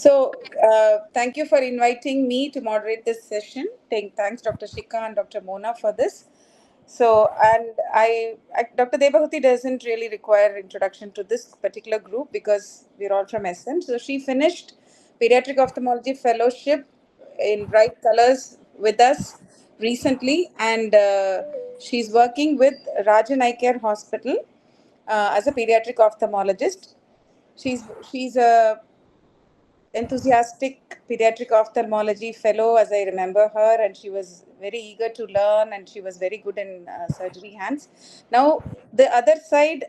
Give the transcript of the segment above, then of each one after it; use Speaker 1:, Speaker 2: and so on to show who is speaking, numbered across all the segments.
Speaker 1: Thank you for inviting me to moderate this session. Thanks, Dr. Shika and Dr. Mona, for this. Dr. Debahuti doesn't really require introduction to this particular group because we're all from SN. So she finished Pediatric Ophthalmology Fellowship in bright colors with us recently, and she's working with Rajan Eye Care Hospital as a pediatric ophthalmologist. She's a enthusiastic pediatric ophthalmology fellow, as I remember her, and she was very eager to learn, and she was very good in surgery hands. Now, the other side,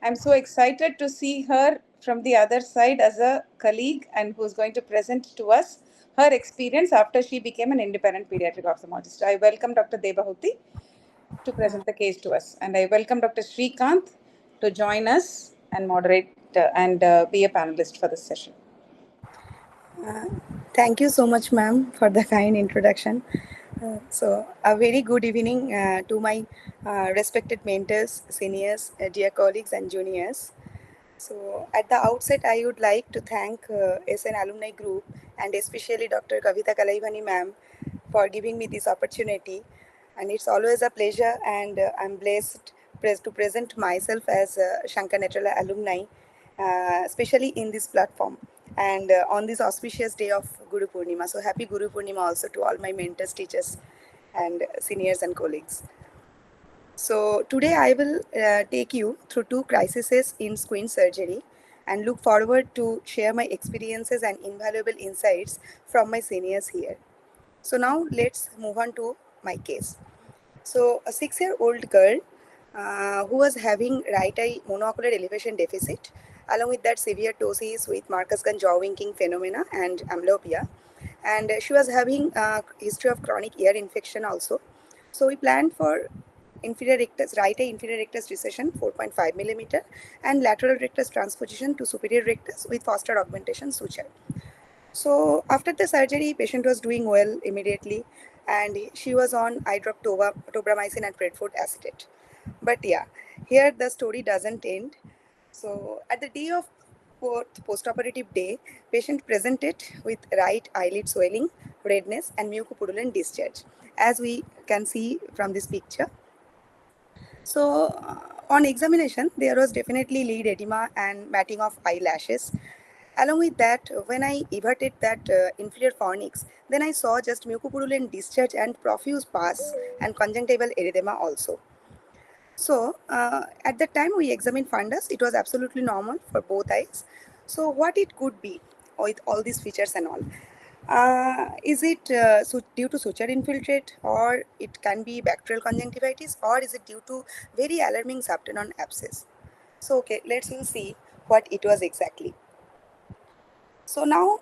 Speaker 1: I'm so excited to see her from the other side as a colleague and who's going to present to us her experience after she became an independent pediatric ophthalmologist. I welcome Dr. Debahuti to present the case to us, and I welcome Dr. Srikanth to join us and moderate and be a panelist for this session.
Speaker 2: Thank you so much, ma'am, for the kind introduction. A very good evening to my respected mentors, seniors, dear colleagues, and juniors. So, at the outset, I would like to thank SN Alumni Group and especially Dr. Kavita Kalaivani, ma'am, for giving me this opportunity. And it's always a pleasure, and I'm blessed to present myself as a Shankar Netrala alumni, especially in this platform and on this auspicious day of Guru Purnima. So happy Guru Purnima also to all my mentors, teachers, and seniors and colleagues. So today I will take you through two crises in squint surgery and look forward to share my experiences and invaluable insights from my seniors here. So now let's move on to my case. So a 6-year-old girl who was having right eye monocular elevation deficit, along with that severe ptosis with Marcus-Gunn jaw winking phenomena and amblyopia. And she was having a history of chronic ear infection also. So we planned for inferior rectus, right eye inferior rectus recession 4.5 millimeter and lateral rectus transposition to superior rectus with foster augmentation suture. So after the surgery, patient was doing well immediately, and she was on eye drop tobramycin and predfort acetate. But yeah, here the story doesn't end. So at the day of postoperative day, patient presented with right eyelid swelling, redness, and mucopudulent discharge, as we can see from this picture. So on examination, there was definitely lead edema and matting of eyelashes. Along with that, when I everted that inferior fornix, then I saw just mucopudulent discharge and profuse pus and conjunctival erythema also. So at that time we examined fundus. It was absolutely normal for both eyes. So what it could be with all these features and all? Is it due to suture infiltrate, or it can be bacterial conjunctivitis, or is it due to very alarming subtenon abscess? So okay, let's see what it was exactly. So now,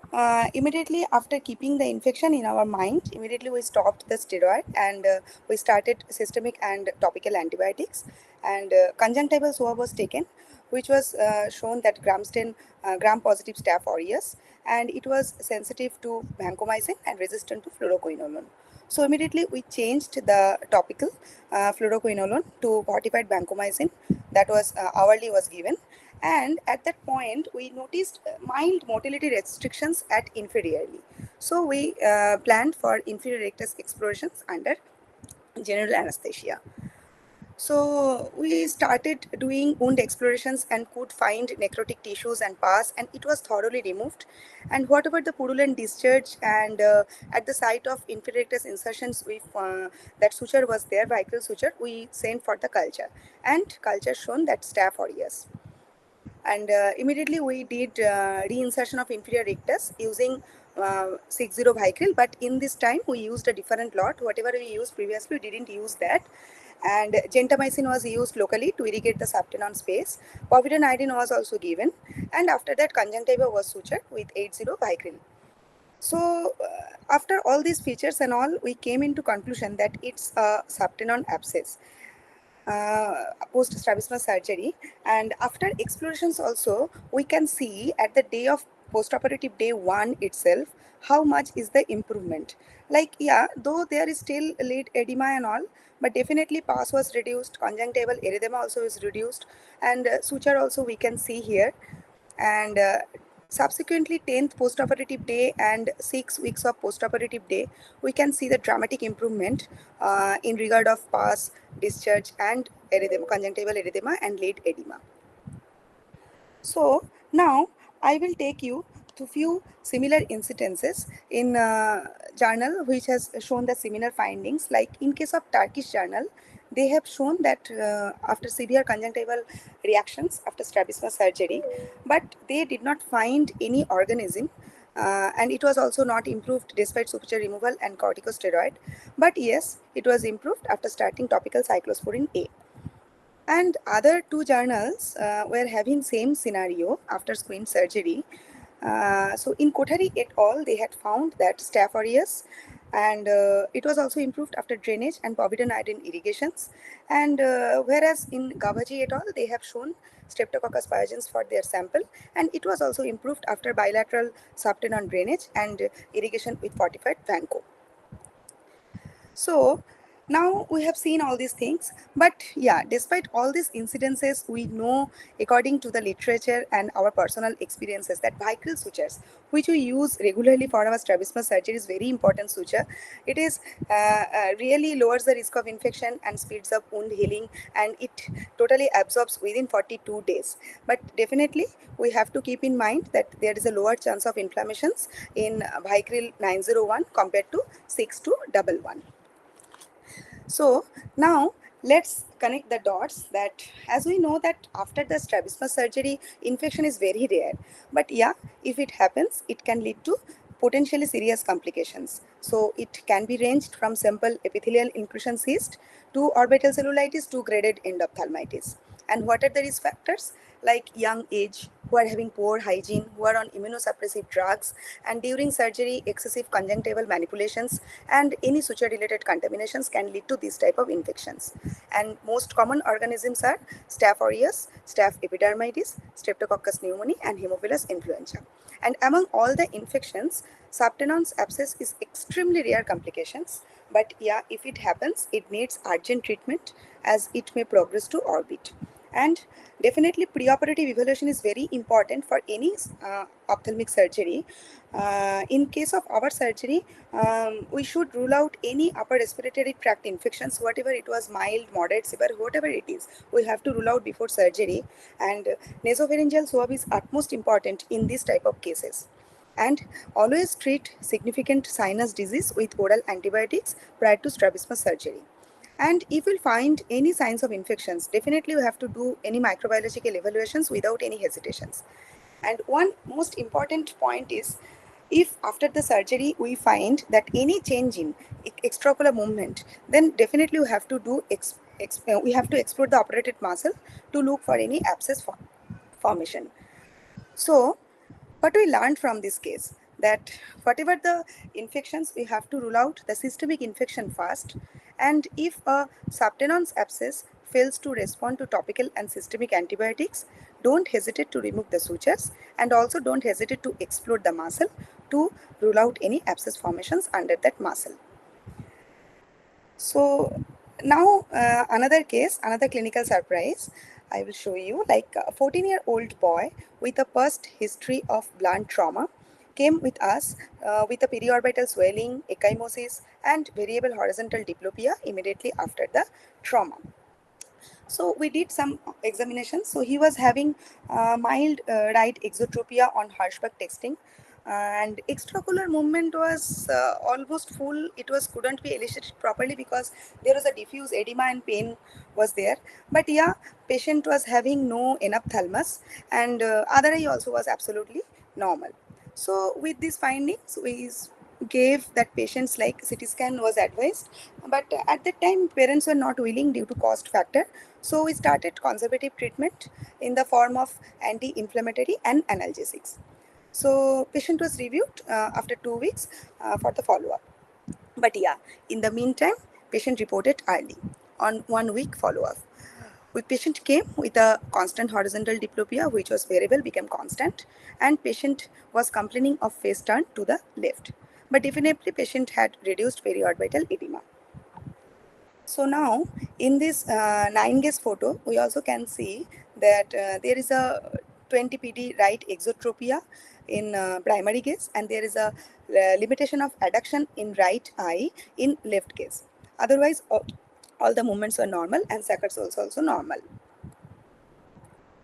Speaker 2: immediately after keeping the infection in our mind, immediately we stopped the steroid and we started systemic and topical antibiotics. And conjunctival swab was taken, which was shown that gram-positive staph aureus, and it was sensitive to vancomycin and resistant to fluoroquinolone. So immediately we changed the topical fluoroquinolone to fortified vancomycin. That was hourly was given. And at that point, we noticed mild motility restrictions at inferiorly. So we planned for inferior rectus explorations under general anesthesia. So we started doing wound explorations and could find necrotic tissues and pus, and it was thoroughly removed. And whatever the pudulent discharge and at the site of inferior rectus insertions, that suture was there, vehicle suture, we sent for the culture, and culture shown that staph aureus. And immediately we did reinsertion of inferior rectus using 60 vicryl, but in this time we used a different lot. Whatever we used previously, we didn't use that. And gentamicin was used locally to irrigate the subtenon space. Povidone was also given, and after that conjunctiva was sutured with 80 vicryl. So after all these features and all, we came into conclusion that it's a subtenon abscess post strabismus surgery. And after explorations also, we can see at the day of postoperative day 1 itself how much is the improvement. Like, yeah, though there is still lead edema and all, but definitely pus was reduced, conjunctival erythema also is reduced, and suture also we can see here. And Subsequently, 10th postoperative day and 6 weeks of postoperative day, we can see the dramatic improvement in regard of pus, discharge, and erythema, conjunctival erythema and lid edema. So now I will take you to few similar incidences in journal which has shown the similar findings. Like in case of Turkish journal, they have shown that after severe conjunctival reactions after strabismus surgery, but they did not find any organism. And it was also not improved despite suture removal and corticosteroid. But yes, it was improved after starting topical cyclosporin A. And other two journals were having same scenario after squint surgery. So in Kothari et al, they had found that Staph aureus, and it was also improved after drainage and povidone iodine irrigations. And whereas in Gavaji et al, they have shown Streptococcus pyogenes for their sample, and it was also improved after bilateral subtenon drainage and irrigation with fortified Vanco. So now we have seen all these things, but yeah, despite all these incidences, we know according to the literature and our personal experiences that vicryl sutures, which we use regularly for our strabismus surgery, is very important suture. It is really lowers the risk of infection and speeds up wound healing, and it totally absorbs within 42 days. But definitely we have to keep in mind that there is a lower chance of inflammations in vicryl 901 compared to 6211. So now let's connect the dots that as we know that after the strabismus surgery, infection is very rare. But yeah, if it happens, it can lead to potentially serious complications. So it can be ranged from simple epithelial inclusion cyst to orbital cellulitis to graded endophthalmitis. And what are the risk factors? Like young age, who are having poor hygiene, who are on immunosuppressive drugs, and during surgery, excessive conjunctival manipulations and any suture-related contaminations can lead to these type of infections. And most common organisms are Staph aureus, Staph epidermidis, Streptococcus pneumoniae, and Haemophilus influenza. And among all the infections, subtenon's abscess is extremely rare complications. But yeah, if it happens, it needs urgent treatment as it may progress to orbit. And definitely preoperative evaluation is very important for any ophthalmic surgery. In case of our surgery, we should rule out any upper respiratory tract infections, whatever it was, mild, moderate, severe, whatever it is, we have to rule out before surgery. And nasopharyngeal swab is utmost important in this type of cases. And always treat significant sinus disease with oral antibiotics prior to strabismus surgery. And if you find any signs of infections, definitely you have to do any microbiological evaluations without any hesitations. And one most important point is, if after the surgery we find that any change in extraocular movement, then definitely we have to do we have to explore the operated muscle to look for any abscess formation. So what we learned from this case, that whatever the infections, we have to rule out the systemic infection first. And if a subtenon's abscess fails to respond to topical and systemic antibiotics, don't hesitate to remove the sutures, and also don't hesitate to explore the muscle to rule out any abscess formations under that muscle. So now another case, another clinical surprise I will show you. Like a 14-year-old boy with a past history of blunt trauma came with us with a periorbital swelling, ecchymosis, and variable horizontal diplopia immediately after the trauma. So we did some examinations. So he was having mild right exotropia on Hirschberg testing, and extraocular movement was almost full. It was couldn't be elicited properly because there was a diffuse edema and pain was there. But yeah, patient was having no enough thalmus, and other eye also was absolutely normal. So with these findings, we gave that patients like CT scan was advised, but at that time parents were not willing due to cost factor. So we started conservative treatment in the form of anti-inflammatory and analgesics. So patient was reviewed after 2 weeks for the follow-up. But yeah, in the meantime, patient reported early on 1 week follow-up. With patient came with a constant horizontal diplopia, which was variable, became constant, and patient was complaining of face turn to the left. But definitely patient had reduced periorbital edema. So now in this 9 gaze photo, we also can see that there is a 20 PD right exotropia in primary case, and there is a limitation of adduction in right eye in left case. Otherwise, all the movements are normal and Sacker's also normal.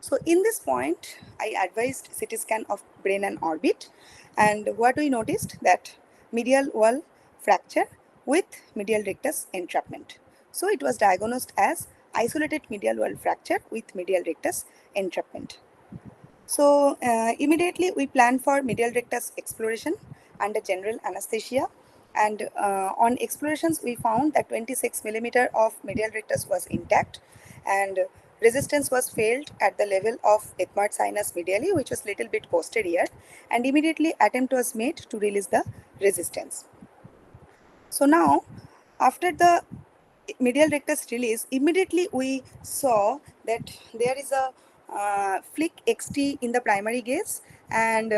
Speaker 2: So in this point, I advised CT scan of brain and orbit, and what we noticed that medial wall fracture with medial rectus entrapment. So it was diagnosed as isolated medial wall fracture with medial rectus entrapment. So immediately we planned for medial rectus exploration under general anesthesia, and on explorations we found that 26 millimeter of medial rectus was intact, and resistance was failed at the level of ethmoid sinus medially, which was little bit posterior, and immediately attempt was made to release the resistance. So now, after the medial rectus release, immediately we saw that there is a flick XT in the primary gaze, and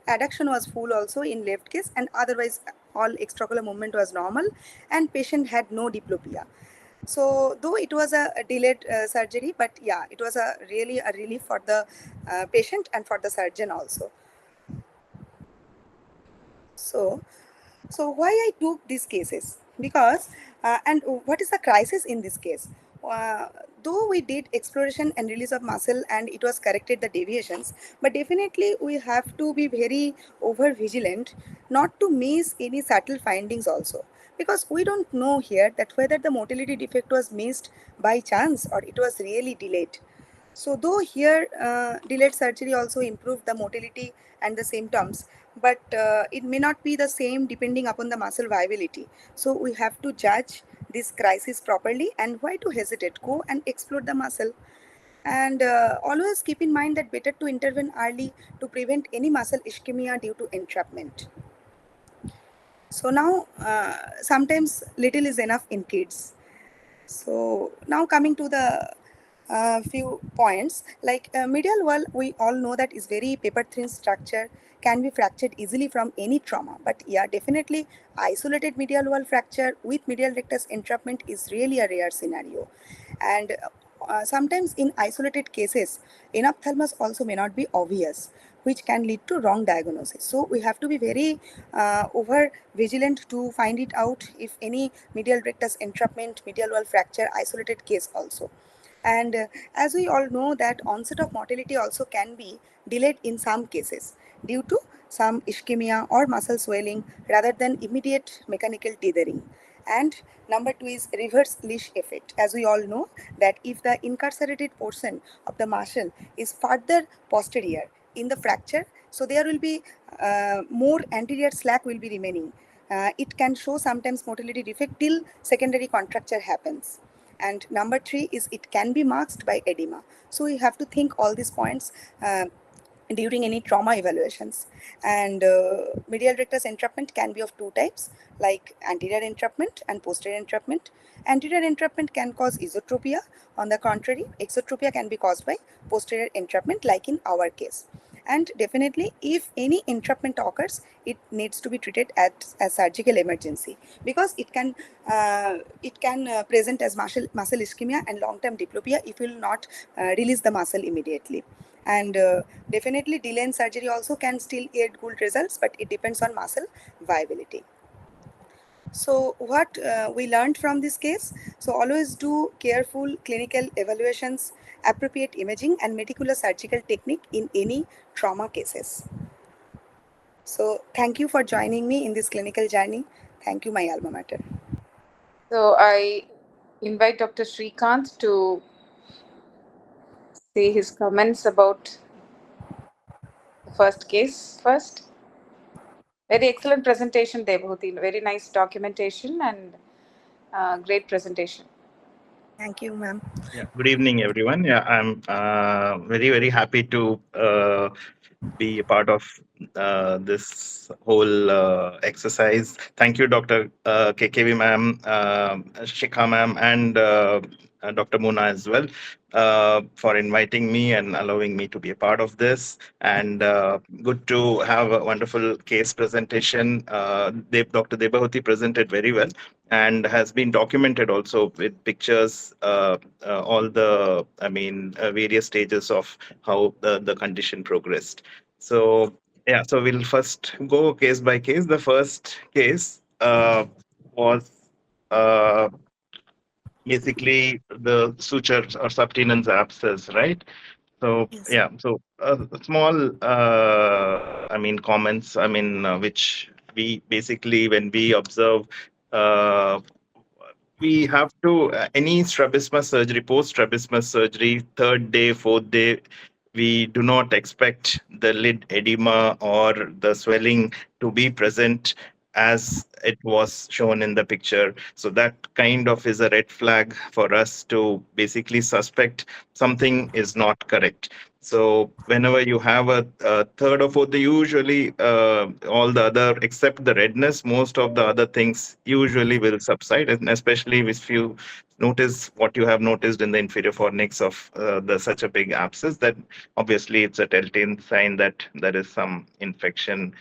Speaker 2: adduction was full also in left gaze, and otherwise all extraocular movement was normal, and patient had no diplopia. So though it was a delayed surgery, but yeah, it was a really a relief for the patient and for the surgeon also. So So why I took these cases? Because and what is the crisis in this case? Though we did exploration and release of muscle and it was corrected the deviations, but definitely we have to be very over vigilant not to miss any subtle findings also, because we don't know here that whether the motility defect was missed by chance or it was really delayed. So though here delayed surgery also improved the motility and the symptoms, but it may not be the same depending upon the muscle viability. So we have to judge this crisis properly, and why to hesitate? Go and explore the muscle. And always keep in mind that better to intervene early to prevent any muscle ischemia due to entrapment. So now sometimes little is enough in kids. So now coming to the few points, like medial wall, we all know that is very paper thin structure, can be fractured easily from any trauma. But yeah, definitely isolated medial wall fracture with medial rectus entrapment is really a rare scenario. And sometimes in isolated cases, enophthalmos also may not be obvious, which can lead to wrong diagnosis. So we have to be very over vigilant to find it out if any medial rectus entrapment, medial wall fracture, isolated case also. And as we all know that onset of mortality also can be delayed in some cases due to some ischemia or muscle swelling rather than immediate mechanical tethering. And number two is reverse leash effect. As we all know that if the incarcerated portion of the muscle is further posterior in the fracture, so there will be more anterior slack will be remaining. It can show sometimes motility defect till secondary contracture happens. And number three is it can be masked by edema. So we have to think all these points during any trauma evaluations. And medial rectus entrapment can be of two types, like anterior entrapment and posterior entrapment. Anterior entrapment can cause esotropia. On the contrary, exotropia can be caused by posterior entrapment, like in our case. And definitely, if any entrapment occurs, it needs to be treated as surgical emergency, because it can present as muscle ischemia and long-term diplopia if you will not release the muscle immediately. And definitely delay in surgery also can still yield good results, but it depends on muscle viability. So what we learned from this case, so always do careful clinical evaluations, appropriate imaging and meticulous surgical technique in any trauma cases. So thank you for joining me in this clinical journey. Thank you, my alma mater.
Speaker 1: So I invite Dr. Srikanth to say his comments about the first case first. Very excellent presentation, Debhuti. Very nice documentation and great presentation.
Speaker 2: Thank you, ma'am.
Speaker 3: Yeah, good evening, everyone. Yeah, I'm very, very happy to be a part of this whole exercise. Thank you, Dr. KKV ma'am, Shikha ma'am, and Dr. Mona as well for inviting me and allowing me to be a part of this. And good to have a wonderful case presentation. Dr. Debahuti presented very well and has been documented also with pictures, all various stages of how the condition progressed. So Yeah, so we'll first go case by case. The first case was uh, basically the suture or subtenance abscess, right? So
Speaker 2: Yes.
Speaker 3: yeah, so small, I mean, comments, I mean, which we basically when we observe, uh, we have to any strabismus surgery, post strabismus surgery, third day, fourth day, we do not expect the lid edema or the swelling to be present as it was shown in the picture. So that kind of is a red flag for us to basically suspect something is not correct. So whenever you have a third or fourth, usually all the other, except the redness, most of the other things usually will subside, and especially if you notice what you have noticed in the inferior fornix of the such a big abscess, that obviously it's a telltale sign that there is some infection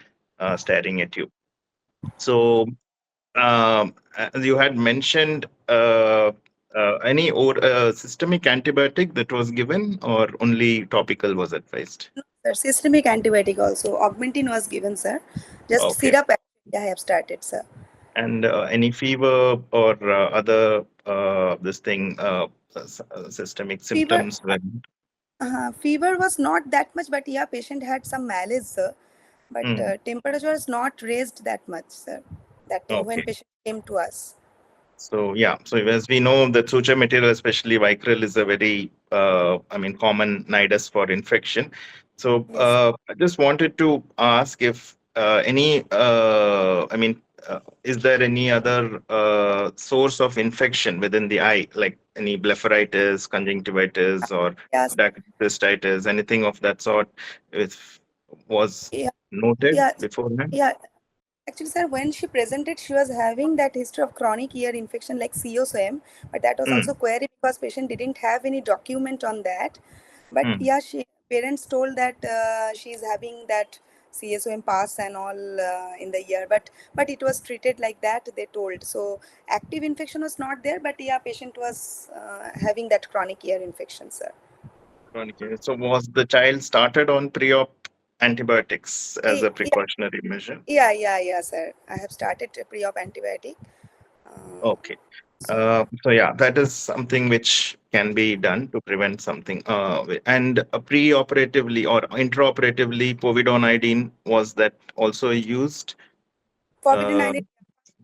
Speaker 3: staring at you. So as you had mentioned, any or systemic antibiotic that was given, or only topical was advised?
Speaker 2: No, sir. Systemic antibiotic also. Augmentin was given, sir. Just
Speaker 3: Okay.
Speaker 2: syrup actually I have started, sir.
Speaker 3: And any fever or other this thing systemic
Speaker 2: Fever,
Speaker 3: symptoms when?
Speaker 2: fever was not that much, but yeah, patient had some malaise, sir. But
Speaker 3: Hmm.
Speaker 2: temperature is not raised that much, sir. That time when
Speaker 3: Okay.
Speaker 2: patient came to us.
Speaker 3: So yeah, so as we know, the suture material, especially Vicryl, is a very, I mean, common nidus for infection. So
Speaker 2: Yes.
Speaker 3: I just wanted to ask if any, I mean, is there any other source of infection within the eye, like any blepharitis, conjunctivitis, or
Speaker 2: Yes.
Speaker 3: cystitis, anything of that sort, if was
Speaker 2: Yeah.
Speaker 3: noted
Speaker 2: Yeah.
Speaker 3: beforehand?
Speaker 2: Yeah. Actually, sir, when she presented, she was having that history of chronic ear infection like COSM, but that was also
Speaker 3: Mm,
Speaker 2: query because patient didn't have any document on that. But
Speaker 3: mm.
Speaker 2: yeah, she parents told that she is having that CSOM pass and all in the ear, but it was treated like that. They told so active infection was not there, but yeah, patient was having that chronic ear infection, sir.
Speaker 3: Chronic illness. So was the child started on pre-op antibiotics as a
Speaker 2: Yeah,
Speaker 3: precautionary measure?
Speaker 2: yeah, sir. I have started a pre-op antibiotic. Uh,
Speaker 3: Okay.
Speaker 2: so
Speaker 3: So yeah, that is something which can be done to prevent something. And pre-operatively or intraoperatively, povidone was that also used? Uh,
Speaker 2: COVID-19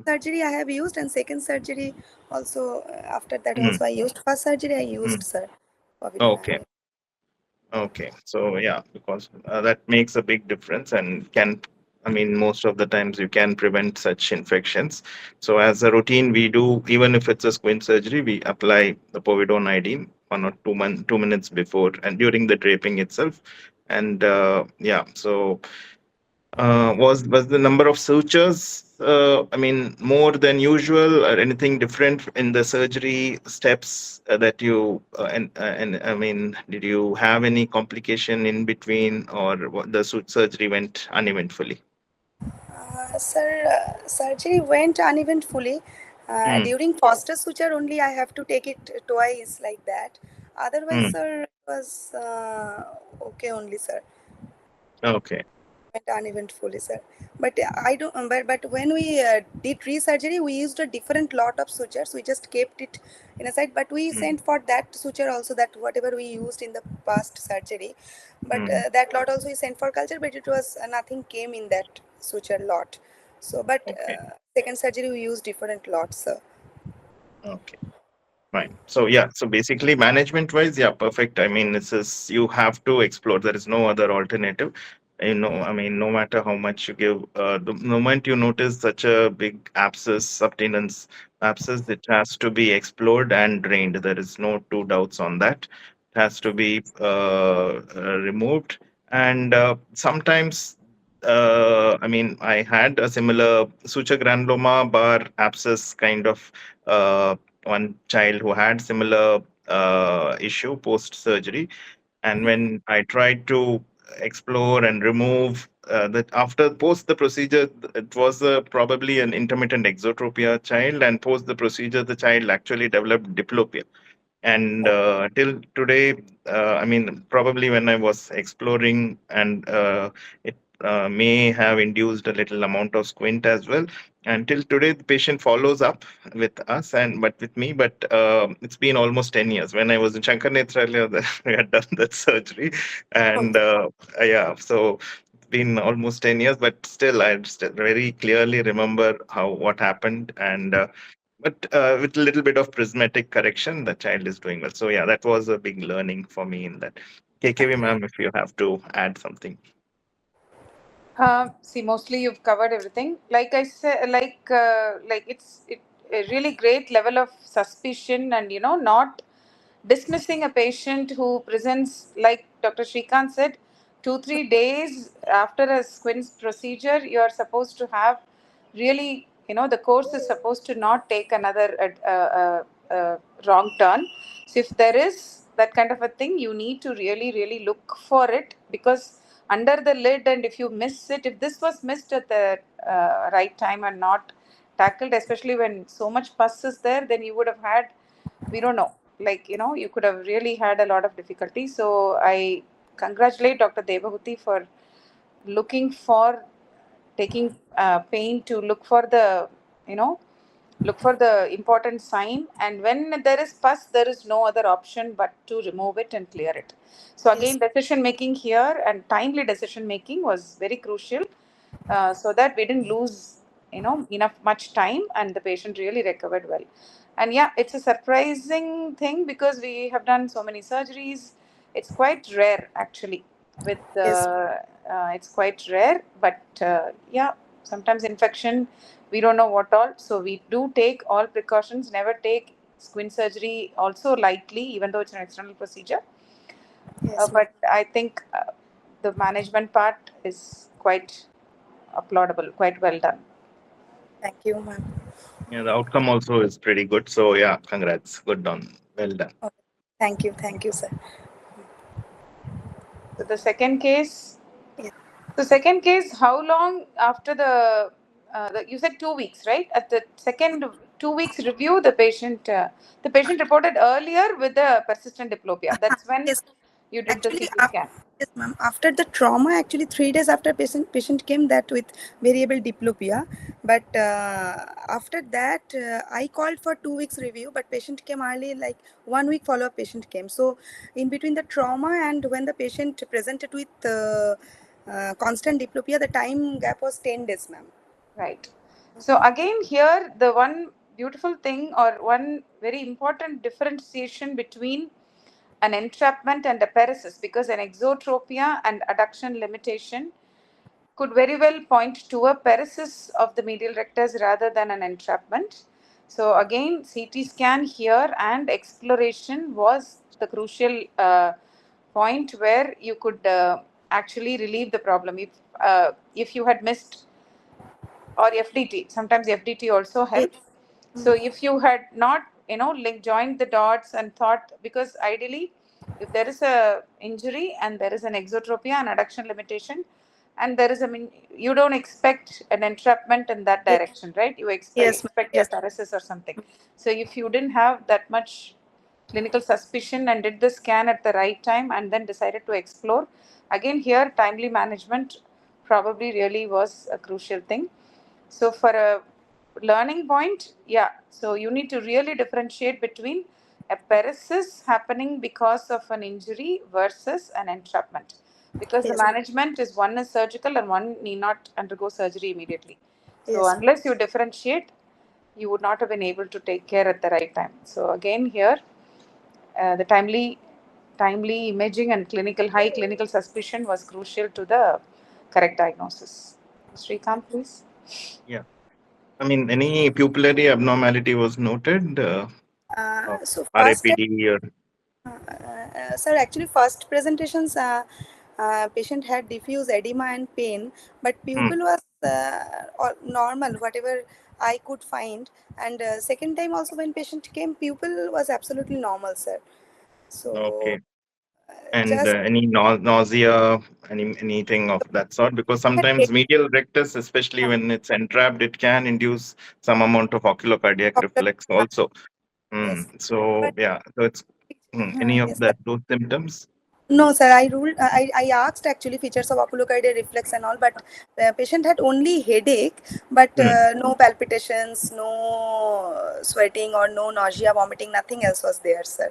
Speaker 2: surgery I have used, and second surgery also after that
Speaker 3: mm,
Speaker 2: also I used. First surgery I
Speaker 3: mm.
Speaker 2: used, sir.
Speaker 3: Okay.
Speaker 2: COVID-19.
Speaker 3: Okay, so yeah, because that makes a big difference and can, I mean, most of the times you can prevent such infections. So as a routine, we do, even if it's a squint surgery, we apply the povidone iodine 1 or 2 minutes before and during the draping itself. And yeah, so was the number of sutures, I mean, more than usual, or anything different in the surgery steps that you and I mean, did you have any complication in between, or the surgery went uneventfully?
Speaker 2: Sir, surgery went uneventfully.
Speaker 3: Mm,
Speaker 2: During foster suture only I have to take it twice like that. Otherwise,
Speaker 3: mm,
Speaker 2: sir, it was okay only, sir.
Speaker 3: okay.
Speaker 2: Went uneventfully, sir. But I don't. But when we did re-surgery, we used a different lot of sutures. We just kept it in a side. But we
Speaker 3: Mm,
Speaker 2: sent for that suture also, that whatever we used in the past surgery. But
Speaker 3: mm,
Speaker 2: that lot also we sent for culture. But it was nothing came in that suture lot. So, but
Speaker 3: okay.
Speaker 2: second surgery we used different lots, sir.
Speaker 3: Okay. Fine. So yeah, so basically management wise, yeah, perfect. I mean, this is you have to explore. There is no other alternative. You know, I mean, no matter how much you give, the moment you notice such a big abscess, subtenance abscess, it has to be explored and drained. There is no two doubts on that. It has to be removed. And sometimes, I mean, I had a similar suture granuloma bar abscess kind of one child who had similar issue post surgery, and when I tried to explore and remove that after post the procedure, it was probably an intermittent exotropia child, and post the procedure the child actually developed diplopia. And till today, I mean, probably when I was exploring and it may have induced a little amount of squint as well. And till today, the patient follows up with us and but with me. But it's been almost 10 years. When I was in Shankar Netralaya, we had done that surgery, and
Speaker 2: Okay.
Speaker 3: yeah, so it's been almost 10 years. But still, I still very clearly remember how what happened, and but with a little bit of prismatic correction, the child is doing well. So yeah, that was a big learning for me in that. KKV ma'am, if you have to add something.
Speaker 1: See, mostly you've covered everything. Like I said, like it's a really great level of suspicion, and not dismissing a patient who presents, like Dr. Shrikant said, 2-3 days after a squint procedure, you are supposed to have really, the course is supposed to not take another wrong turn. So if there is that kind of a thing, you need to really, really look for it, because under the lid, and if you miss it, if this was missed at the right time and not tackled, especially when so much pus is there, then you would have had, we don't know, like, you could have really had a lot of difficulty. So I congratulate Dr. Devahuti for looking for, taking pain to look for the, you know look for the important sign, and when there is pus, there is no other option but to remove it and clear it. So
Speaker 2: Yes.
Speaker 1: again, decision making here and timely decision making was very crucial, so that we didn't lose enough much time, and the patient really recovered well. And yeah, it's a surprising thing because we have done so many surgeries. It's quite rare actually. With
Speaker 2: Yes.
Speaker 1: It's quite rare, but yeah, sometimes infection, we don't know what all. So we do take all precautions. Never take squint surgery also lightly, even though it's an external procedure.
Speaker 2: Yes, ma'am.
Speaker 1: But I think the management part is quite applaudable, quite well done.
Speaker 2: Thank you, ma'am.
Speaker 3: Yeah, the outcome also is pretty good. So yeah, congrats. Good done. Well done.
Speaker 2: Okay. Thank you, sir.
Speaker 1: So the second case,
Speaker 2: Yes.
Speaker 1: how long after you said 2 weeks, right? At the second 2 weeks review, the patient reported earlier with the persistent diplopia. That's when
Speaker 2: Yes.
Speaker 1: you did the
Speaker 2: Actually,
Speaker 1: CT scan,
Speaker 2: yes, ma'am. After the trauma, actually 3 days after patient came that with variable diplopia, but after that I called for 2 weeks review, but patient came early, like 1 week follow up. Patient came, so in between the trauma and when the patient presented with constant diplopia, the time gap was 10 days, ma'am.
Speaker 1: right? So again, here the one beautiful thing, or one very important differentiation between an entrapment and a paresis, because an exotropia and adduction limitation could very well point to a paresis of the medial rectus rather than an entrapment. So again, CT scan here and exploration was the crucial point where you could actually relieve the problem. If you had missed, or FDT. Sometimes FDT also
Speaker 2: Yes.
Speaker 1: helps. So if you had not, joined the dots and thought, because ideally, if there is a injury and there is an exotropia and adduction limitation, and there is you don't expect an entrapment in that
Speaker 2: Yes.
Speaker 1: direction, right? You
Speaker 2: Yes, ma'am.
Speaker 1: expect a
Speaker 2: Yes.
Speaker 1: paresis or something. So if you didn't have that much clinical suspicion and did the scan at the right time and then decided to explore, again here timely management probably really was a crucial thing. So for a learning point, yeah, so you need to really differentiate between a paresis happening because of an injury versus an entrapment, because the
Speaker 2: Yes.
Speaker 1: management is, one is surgical and one need not undergo surgery immediately. So
Speaker 2: Yes.
Speaker 1: unless you differentiate, you would not have been able to take care at the right time. So again here, the timely imaging and high clinical suspicion was crucial to the correct diagnosis. Srikanth, please.
Speaker 3: Yeah. I mean, any pupillary abnormality was noted of
Speaker 2: So first,
Speaker 3: RAPD or
Speaker 2: sir, actually, first presentations, patient had diffuse edema and pain, but
Speaker 3: hmm,
Speaker 2: pupil was normal, whatever I could find. And second time also, when patient came, pupil was absolutely normal, sir. So
Speaker 3: okay. And
Speaker 2: just
Speaker 3: any nausea, anything of that sort? Because sometimes medial rectus, especially when it's entrapped, it can induce some amount of oculocardiac reflex also.
Speaker 2: yes,
Speaker 3: So
Speaker 2: but
Speaker 3: yeah, so it's any of
Speaker 2: yes, sir.
Speaker 3: that those symptoms.
Speaker 2: No, sir. I asked actually features of oculocardial reflex and all, but the patient had only headache, but
Speaker 3: Hmm.
Speaker 2: no palpitations, no sweating, or no nausea, vomiting. Nothing else was there, sir.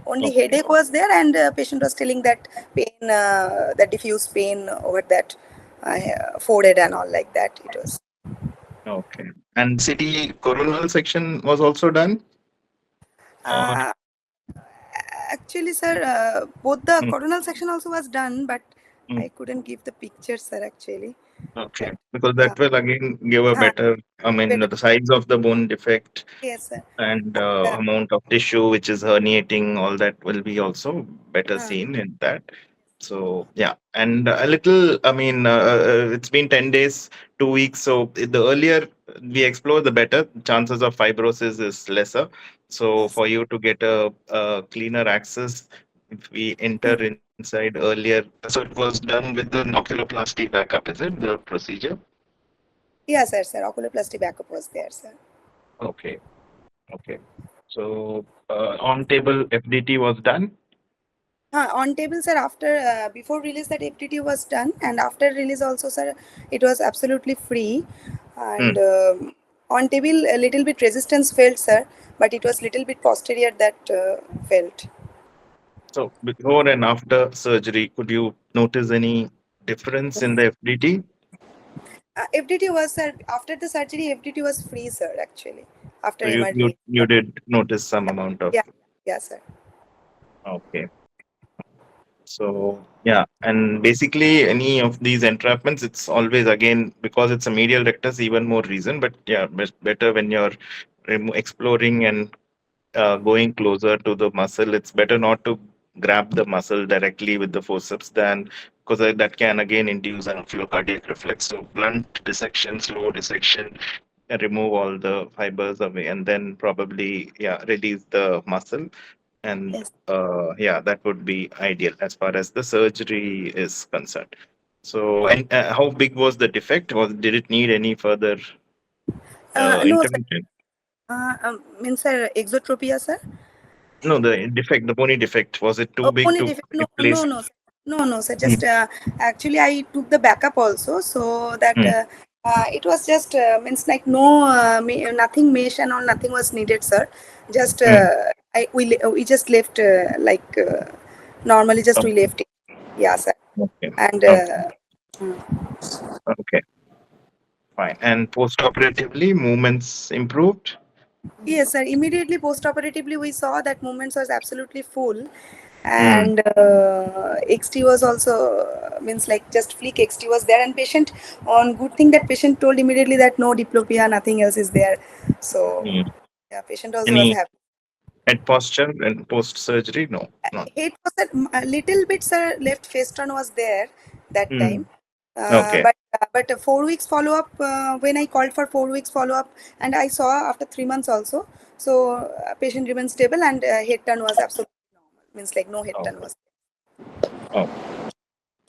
Speaker 2: Only
Speaker 3: Okay.
Speaker 2: headache was there, and patient was telling that pain, that diffuse pain over that forehead and all like that. It was.
Speaker 3: Okay. And CT coronal section was also done? Or
Speaker 2: Uh, Actually, sir, both the
Speaker 3: mm,
Speaker 2: coronal section also was done, but
Speaker 3: mm,
Speaker 2: I couldn't give the picture, sir. Actually,
Speaker 3: okay.
Speaker 2: that.
Speaker 3: Because
Speaker 2: Uh,
Speaker 3: that will again give a better, I mean,
Speaker 2: Better.
Speaker 3: the size of the bone defect
Speaker 2: Yes, sir.
Speaker 3: and
Speaker 2: Uh,
Speaker 3: amount of tissue which is herniating, all that will be also better
Speaker 2: uh,
Speaker 3: seen in that. So yeah, and a little, I mean, it's been 10 days, 2 weeks. So the earlier we explore, the better. Chances of fibrosis is lesser. So
Speaker 2: yes.
Speaker 3: for you to get a cleaner access, if we enter
Speaker 2: Hmm.
Speaker 3: inside earlier, so it was done with the oculoplasty backup, is it the procedure?
Speaker 2: Yes, sir. Oculoplasty backup was there, sir.
Speaker 3: Okay, okay. So on table FDT was done.
Speaker 2: On table, sir, after before release that FTT was done, and after release also, sir, it was absolutely free.
Speaker 3: Hmm.
Speaker 2: And on table, a little bit resistance felt, sir, but it was little bit posterior that felt.
Speaker 3: So before and after surgery, could you notice any difference in the FDT?
Speaker 2: FDT was, sir, after the surgery, FDT was free, sir, actually, after
Speaker 3: So you
Speaker 2: emerging.
Speaker 3: you did notice some amount of.
Speaker 2: Yeah, yeah, sir.
Speaker 3: Okay. So yeah, and basically any of these entrapments, it's always again because it's a medial rectus, even more reason. But yeah, better when you're exploring and going closer to the muscle. It's better not to grab the muscle directly with the forceps than because that can again induce an cardiac reflex. So blunt dissection, slow dissection, remove all the fibers away, and then probably yeah release the muscle. And
Speaker 2: Yes.
Speaker 3: yeah, that would be ideal as far as the surgery is concerned. So, and how big was the defect? Was did it need any further
Speaker 2: No, sir.
Speaker 3: intervention?
Speaker 2: Means, sir, exotropia, sir.
Speaker 3: No, the defect, the bony defect, was it too big
Speaker 2: Only
Speaker 3: to
Speaker 2: no,
Speaker 3: replace?
Speaker 2: no, sir. No, sir.
Speaker 3: Mm,
Speaker 2: Just actually, I took the backup also, so that
Speaker 3: mm,
Speaker 2: it was just means like no, nothing mesh and all, nothing was needed, sir. Just
Speaker 3: mm.
Speaker 2: we just left normally, just we
Speaker 3: Okay,
Speaker 2: left it. Yeah, sir.
Speaker 3: okay,
Speaker 2: And
Speaker 3: okay,
Speaker 2: mm.
Speaker 3: okay, fine. And post-operatively, movements improved.
Speaker 2: Yes, sir. Immediately post-operatively, we saw that movements was absolutely full,
Speaker 3: Mm,
Speaker 2: and XT was also means like just flick XT was there, and patient on good thing that patient told immediately that no diplopia, nothing else is there. So
Speaker 3: mm.
Speaker 2: yeah, patient also was
Speaker 3: Any
Speaker 2: happy.
Speaker 3: head posture and post-surgery? No, not.
Speaker 2: It was a little bit, sir. Left face turn was there that
Speaker 3: Mm.
Speaker 2: time,
Speaker 3: Okay.
Speaker 2: but 4 weeks follow up when I called for 4 weeks follow up, and I saw after 3 months also. So patient remained stable, and head turn was absolutely normal. Means like no head turn
Speaker 3: Okay.
Speaker 2: was.
Speaker 3: Okay.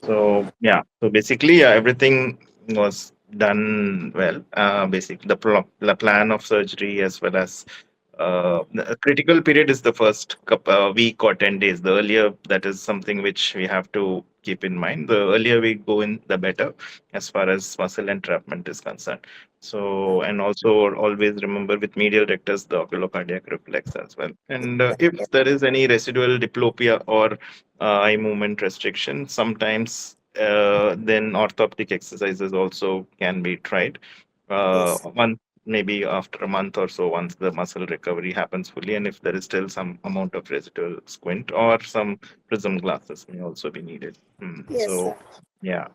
Speaker 3: So yeah, so basically everything was done well. Basically, the plan of surgery as well as the critical period is the first week or 10 days. The earlier that is something which we have to keep in mind. The earlier we go in, the better as far as muscle entrapment is concerned. So and also always remember with medial rectus the oculocardiac reflex as well. And if there is any residual diplopia or eye movement restriction. Sometimes then orthoptic exercises also can be tried.
Speaker 2: Yes.
Speaker 3: One maybe after a month or so, once the muscle recovery happens fully, and if there is still some amount of residual squint or some prism glasses may also be needed.
Speaker 2: Yes,
Speaker 3: So
Speaker 2: sir.
Speaker 3: yeah.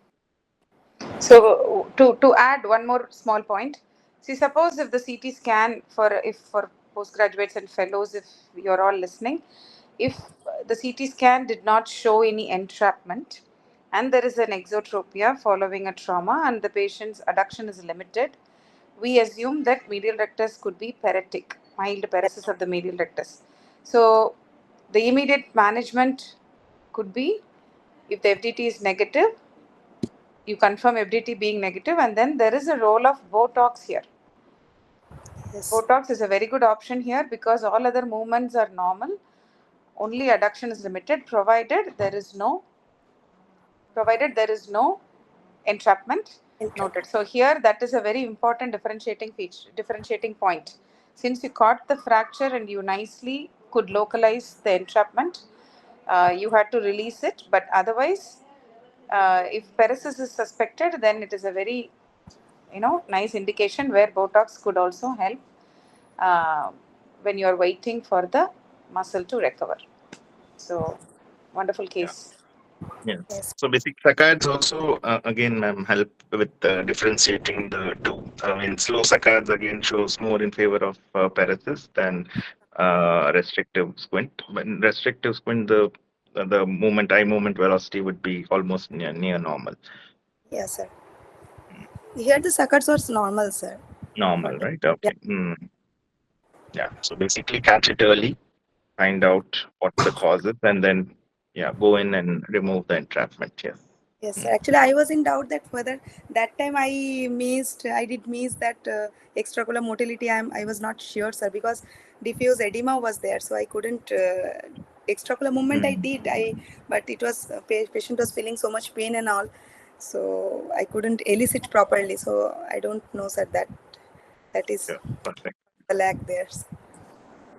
Speaker 1: So to add one more small point, see, suppose if the CT scan for postgraduates and fellows, if you're all listening, if the CT scan did not show any entrapment, and there is an exotropia following a trauma, and the patient's adduction is limited, we assume that medial rectus could be paretic, mild paresis of the medial rectus. So the immediate management could be, if the FDT is negative, you confirm FDT being negative, and then there is a role of Botox here.
Speaker 2: Yes.
Speaker 1: Botox is a very good option here because all other movements are normal. only adduction is limited, provided there is no entrapment noted. So here that is a very important differentiating point. Since you caught the fracture and you nicely could localize the entrapment, you had to release it. But otherwise, if paresis is suspected, then it is a very nice indication where Botox could also help uh, when you are waiting for the muscle to recover. So wonderful
Speaker 3: Yeah.
Speaker 1: case.
Speaker 3: Yes.
Speaker 2: Yes.
Speaker 3: So basic saccades also again, ma'am, help with differentiating the two. I mean, slow saccades again shows more in favor of paresis than restrictive squint. But in restrictive squint, the eye movement velocity would be almost near normal.
Speaker 2: Yes, sir. Here the suckers was normal, sir. For
Speaker 3: Normal,
Speaker 2: the
Speaker 3: right?
Speaker 2: yeah.
Speaker 3: Okay. Yeah. So basically, catch it early, find out what the cause is, and then yeah, go in and remove the entrapment. Yes.
Speaker 2: Yes, sir.
Speaker 3: Mm.
Speaker 2: Actually, I was in doubt that whether that time I did miss that extraocular motility. I was not sure, sir, because diffuse edema was there, so I couldn't. Extraocular movement I
Speaker 3: Mm.
Speaker 2: did, but it was patient was feeling so much pain and all, so I couldn't elicit properly. So I don't know, sir, that is
Speaker 3: Yeah. Perfect.
Speaker 2: the lag there.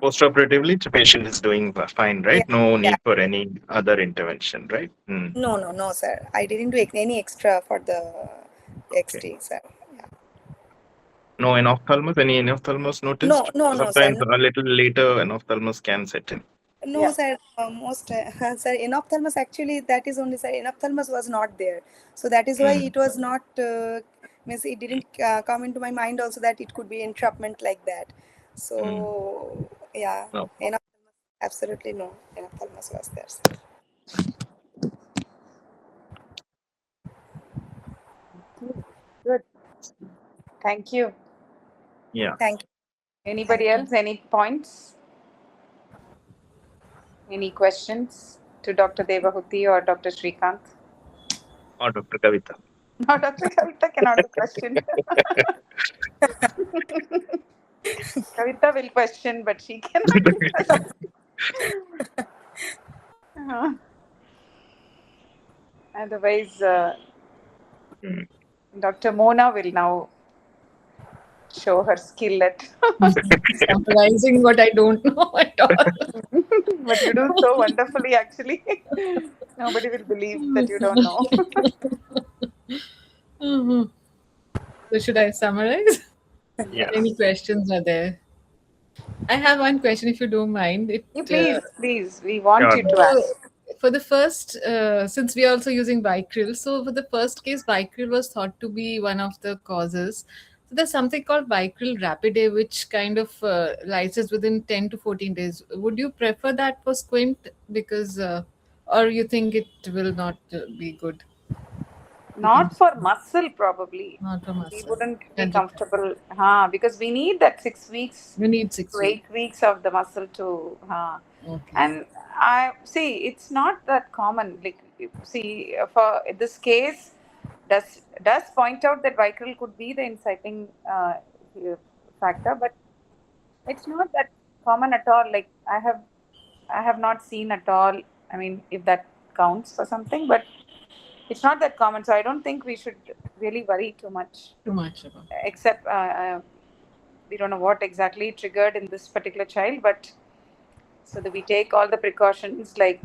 Speaker 3: Postoperatively, the patient is doing fine,
Speaker 2: Yeah,
Speaker 3: right? No
Speaker 2: yeah.
Speaker 3: need for any other intervention, right? Mm.
Speaker 2: No, no, no, sir. I didn't do any extra for the
Speaker 3: Okay.
Speaker 2: XT, sir. Yeah.
Speaker 3: No anophthalmos? Any anophthalmos
Speaker 2: No,
Speaker 3: noticed?
Speaker 2: no, no, sir.
Speaker 3: Sometimes a little later, anophthalmos can set in.
Speaker 2: No,
Speaker 1: Yeah.
Speaker 2: sir. Most sir, in ophthalmos actually that is only, sir. In ophthalmos was not there, so that is why
Speaker 3: Mm.
Speaker 2: it was not. Means it didn't come into my mind also that it could be entrapment like that.
Speaker 3: Mm.
Speaker 2: So yeah,
Speaker 3: No
Speaker 2: in
Speaker 3: problem.
Speaker 2: ophthalmos, absolutely no. In ophthalmos was there, sir.
Speaker 1: Good. Thank you.
Speaker 3: Yeah.
Speaker 2: Thank you.
Speaker 1: Anybody
Speaker 2: Thank you.
Speaker 1: else? Any points? Any questions to Dr. Devahuti or Dr. Srikanth?
Speaker 3: Or Dr. Kavita.
Speaker 1: No, Dr. Kavita cannot be questioned. Kavita will question, but she cannot be questioned. Uh, Otherwise,
Speaker 3: Mm.
Speaker 1: Dr. Mona will now show her skill at.
Speaker 4: Summarizing what I don't know at all.
Speaker 1: But you do so wonderfully, actually. Nobody will believe that you don't know.
Speaker 4: Mhm. So should I summarize?
Speaker 3: Yeah.
Speaker 4: Any questions are there? I have one question, if you don't mind.
Speaker 1: You please, we want
Speaker 3: Sure.
Speaker 1: you to
Speaker 4: So
Speaker 1: ask.
Speaker 4: for the first, since we are also using Vicryl, so for the first case, Vicryl was thought to be one of the causes. So there's something called Vicryl Rapide, which kind of lyses within 10 to 14 days. Would you prefer that for squint? Because, or you think it will not be good? You think
Speaker 1: Not for muscle, probably.
Speaker 4: not for
Speaker 1: We
Speaker 4: muscle.
Speaker 1: wouldn't be
Speaker 4: That depends.
Speaker 1: comfortable, because we need that 6 weeks
Speaker 4: You need
Speaker 1: to
Speaker 4: 6 weeks.
Speaker 1: 8 weeks of the muscle to.
Speaker 4: Okay.
Speaker 1: And I see it's not that common. Like, see, for this case, does point out that Vicryl could be the inciting factor, but it's not that common at all. Like, I have not seen at all. I mean, if that counts for something, but it's not that common. So I don't think we should really worry too much.
Speaker 4: Too much about.
Speaker 1: Except we don't know what exactly triggered in this particular child, but so that we take all the precautions like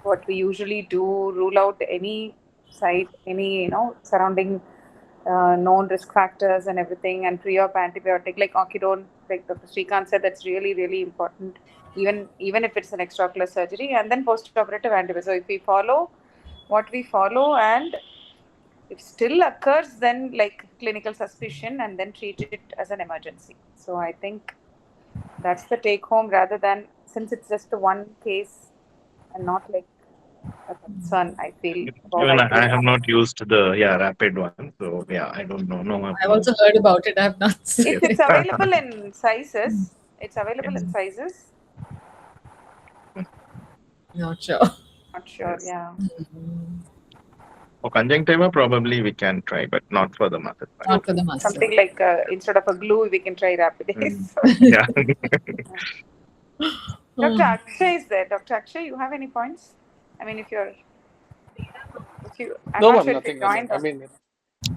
Speaker 1: what we usually do, rule out any site, any surrounding known risk factors and everything, and pre-op antibiotic like oxidone, like Dr. Srikanth said, that's really really important. Even if it's an extraocular surgery, and then post-operative antibiotic. So if we follow what we follow, and if still occurs, then like clinical suspicion, and then treat it as an emergency. So I think that's the take home, rather than, since it's just the one case and not like a concern, I feel, about
Speaker 3: Even I
Speaker 1: Vicryl.
Speaker 3: have not used the rapid one, so yeah, I don't know. No,
Speaker 4: I've
Speaker 3: no.
Speaker 4: also heard about it. I have not seen
Speaker 1: It's
Speaker 4: it.
Speaker 1: it's available in sizes. It's available
Speaker 3: Yes.
Speaker 1: in sizes.
Speaker 4: Not sure.
Speaker 1: Not sure.
Speaker 3: Yes.
Speaker 1: Yeah.
Speaker 3: For conjunctiva, probably we can try, but not for the muscle part.
Speaker 4: Not for the muscle.
Speaker 1: Something like instead of a glue, we can try
Speaker 3: Mm.
Speaker 1: rapidase.
Speaker 3: Yeah.
Speaker 1: Dr.
Speaker 4: Hmm.
Speaker 1: Akshay is there. Dr. Akshay, you have any points? I mean, if you, I'm
Speaker 5: No,
Speaker 1: not
Speaker 5: ma'am,
Speaker 1: sure if you
Speaker 5: nothing, nothing.
Speaker 1: joined
Speaker 5: I
Speaker 1: or.
Speaker 5: mean,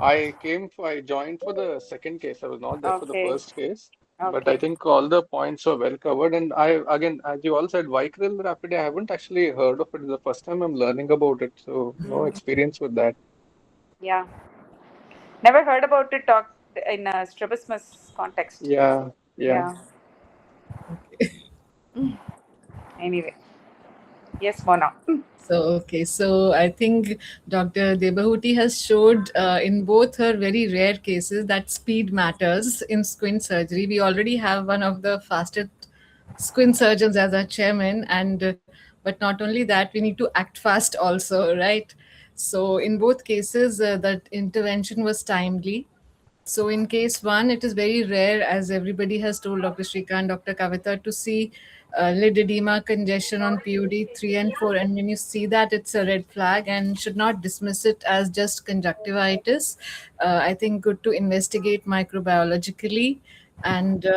Speaker 5: I joined for the second case. I was not there for the
Speaker 1: Okay,
Speaker 5: first case. But I
Speaker 1: okay.
Speaker 5: think all the points were well covered. And again, as you all said, Vicryl Rapid, I haven't actually heard of it. It's the first time I'm learning about it. So no
Speaker 1: Mm,
Speaker 5: experience with that.
Speaker 1: yeah. Never heard about it talk in a strabismus context.
Speaker 5: Yeah, yeah.
Speaker 1: Yeah. Anyway, yes, Mona.
Speaker 4: So, okay, so I think Dr. Debahuti has showed in both her very rare cases that speed matters in squint surgery. We already have one of the fastest squint surgeons as our chairman, and but not only that, we need to act fast also, right? So, in both cases, that intervention was timely. So in case one, it is very rare, as everybody has told Dr. Shrikant, Dr. Kavita, to see lid edema congestion on PUD 3 and 4. And when you see that, it's a red flag and should not dismiss it as just conjunctivitis. I think good to investigate microbiologically and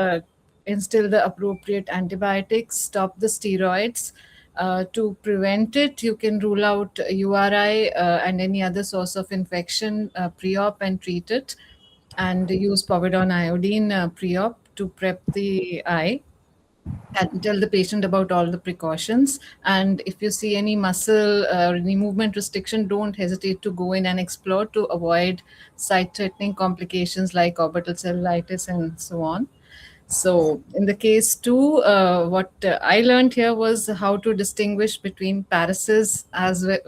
Speaker 4: instill the appropriate antibiotics, stop the steroids. To prevent it, you can rule out URI and any other source of infection pre-op and treat it, and use povidone iodine pre-op to prep the eye, and tell the patient about all the precautions. And if you see any muscle any movement restriction, don't hesitate to go in and explore to avoid sight threatening complications like orbital cellulitis and so on. So, in the case two, what I learned here was how to distinguish between paresis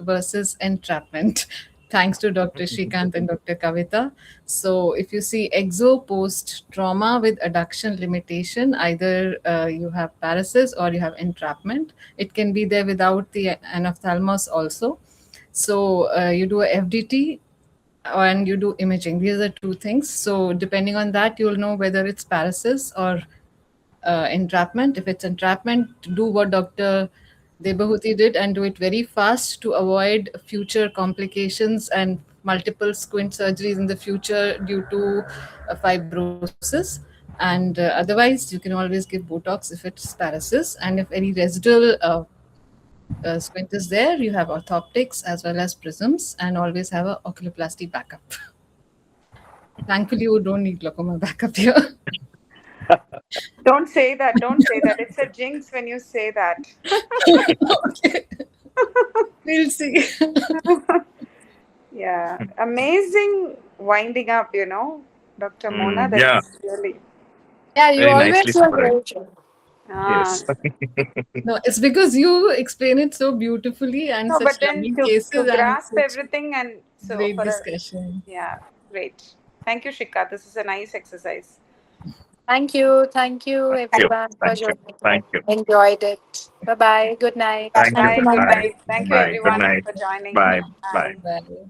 Speaker 4: versus entrapment. Thanks to Dr. Shrikant and Dr. Kavita. So, if you see exo post trauma with adduction limitation, either you have paresis or you have entrapment. It can be there without the anophthalmos also. So, you do a FDT and you do imaging. These are two things. So depending on that, you'll know whether it's paresis or entrapment. If it's entrapment, do what Dr. Debahuti did and do it very fast to avoid future complications and multiple squint surgeries in the future due to fibrosis. And otherwise, you can always give Botox if it's paresis. And if any residual squint is there, you have orthoptics as well as prisms, and always have a oculoplasty backup. Thankfully, you don't need glaucoma backup here.
Speaker 1: Don't say that. Don't say that. It's a jinx when you say that.
Speaker 4: Okay, we'll see.
Speaker 1: Yeah. Amazing winding up, Dr. Mona.
Speaker 3: Yeah,
Speaker 1: That's really.
Speaker 6: Yeah, you
Speaker 3: very nicely
Speaker 6: always were
Speaker 3: summarized.
Speaker 6: great.
Speaker 1: Ah.
Speaker 3: Yes.
Speaker 4: No, it's because you explain it so beautifully and
Speaker 1: No,
Speaker 4: such
Speaker 1: but then
Speaker 4: lovely
Speaker 1: to
Speaker 4: cases and
Speaker 1: grasp
Speaker 4: such
Speaker 1: everything, and so
Speaker 4: great
Speaker 1: for a.
Speaker 4: discussion.
Speaker 1: Yeah, great. Thank you, Shika. This is a nice exercise.
Speaker 6: Thank you,
Speaker 3: Thank you.
Speaker 6: everyone, for
Speaker 3: Thank you.
Speaker 6: joining.
Speaker 3: Thank you.
Speaker 6: Enjoyed it. Bye bye. Good night.
Speaker 3: Thank you.
Speaker 6: Thank
Speaker 1: Bye.
Speaker 6: you,
Speaker 1: Good
Speaker 3: Bye.
Speaker 6: Mama.
Speaker 1: night. Thank you,
Speaker 3: Bye. Good
Speaker 1: everyone,
Speaker 3: night.
Speaker 1: for joining.
Speaker 3: Bye. Bye.
Speaker 1: Bye.
Speaker 4: Bye.